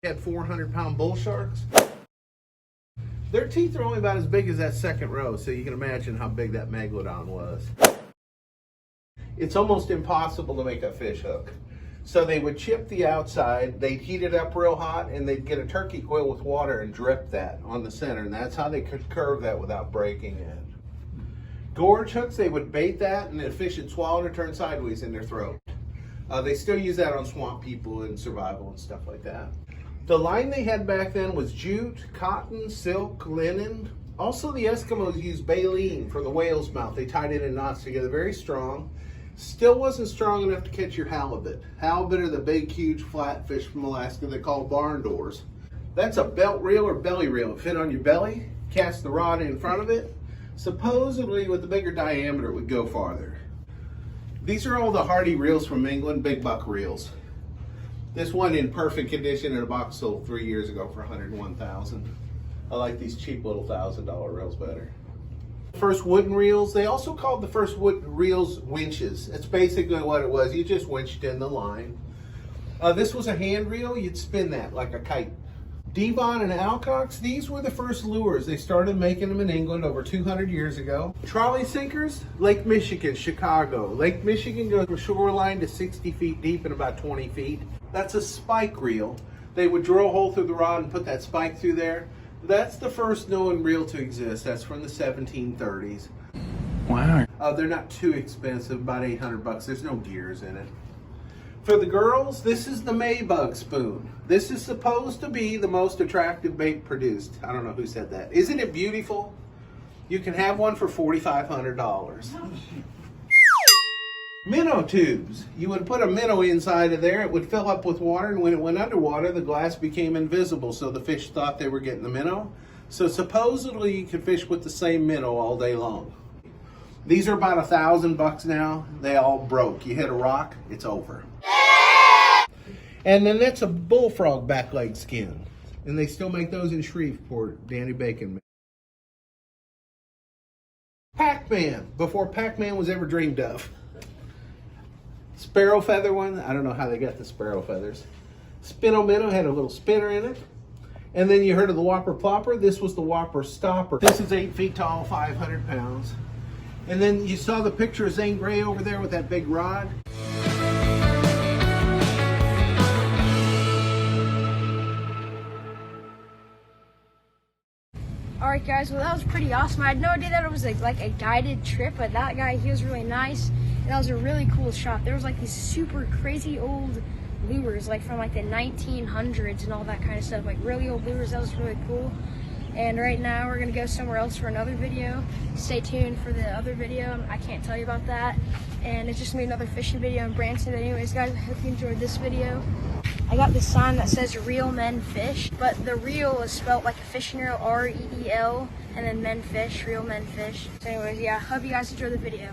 Had 400-pound bull sharks. Their teeth are only about as big as that second row, so you can imagine how big that megalodon was. It's almost impossible to make a fish hook. So they would chip the outside, they'd heat it up real hot, and they'd get a turkey quill with water and drip that on the center, and that's how they could curve that without breaking it. Gorge hooks, they would bait that, and the fish would swallow it or turn sideways in their throat. They still use that on swamp people in survival and stuff like that. The line they had back then was jute, cotton, silk, linen. Also, the Eskimos used baleen from the whale's mouth. They tied it in knots together, very strong. Still wasn't strong enough to catch your halibut. Halibut are the big, huge flatfish from Alaska they call barn doors. That's a belt reel or belly reel. It fit on your belly, cast the rod in front of it. Supposedly, with the bigger diameter, it would go farther. These are all the Hardy reels from England, big buck reels. This one in perfect condition in a box sold 3 years ago for $101,000. I like these cheap little $1,000 reels better. First wooden reels, they also called the first wooden reels winches. It's basically what it was. You just winched in the line. This was a hand reel. You'd spin that like a kite. Devon and Alcox, these were the first lures. They started making them in England over 200 years ago. Trolley sinkers, Lake Michigan, Chicago. Lake Michigan goes from shoreline to 60 feet deep and about 20 feet. That's a spike reel. They would drill a hole through the rod and put that spike through there. That's the first known reel to exist. That's from the 1730s. Wow. They're not too expensive, about $800. There's no gears in it. For the girls, this is the Maybug spoon. This is supposed to be the most attractive bait produced. I don't know who said that. Isn't it beautiful? You can have one for $4,500. Minnow tubes. You would put a minnow inside of there, it would fill up with water, and when it went underwater, the glass became invisible, so the fish thought they were getting the minnow. So supposedly you could fish with the same minnow all day long. These are about $1,000 now. They all broke. You hit a rock, it's over. And then that's a bullfrog back leg skin. And they still make those in Shreveport, Danny Bacon. Pac-Man, before Pac-Man was ever dreamed of. Sparrow feather one, I don't know how they got the sparrow feathers. Spinno minnow had a little spinner in it. And then you heard of the Whopper Plopper. This was the Whopper Stopper. This is 8 feet tall, 500 pounds. And then you saw the picture of Zane Grey over there with that big rod. Alright guys, well that was pretty awesome. I had no idea that it was like a guided trip, but that guy, he was really nice. And that was a really cool shot. There was like these super crazy old lures, like from like the 1900s and all that kind of stuff, like really old lures. That was really cool. And right now we're gonna go somewhere else for another video. Stay tuned for the other video. I can't tell you about that. And it's just gonna be another fishing video in Branson. But anyways guys, I hope you enjoyed this video. I got this sign that says Real Men Fish, but the real is spelled like a fishing reel, R-E-E-L, and then men fish, real men fish. So anyways, yeah, hope you guys enjoyed the video.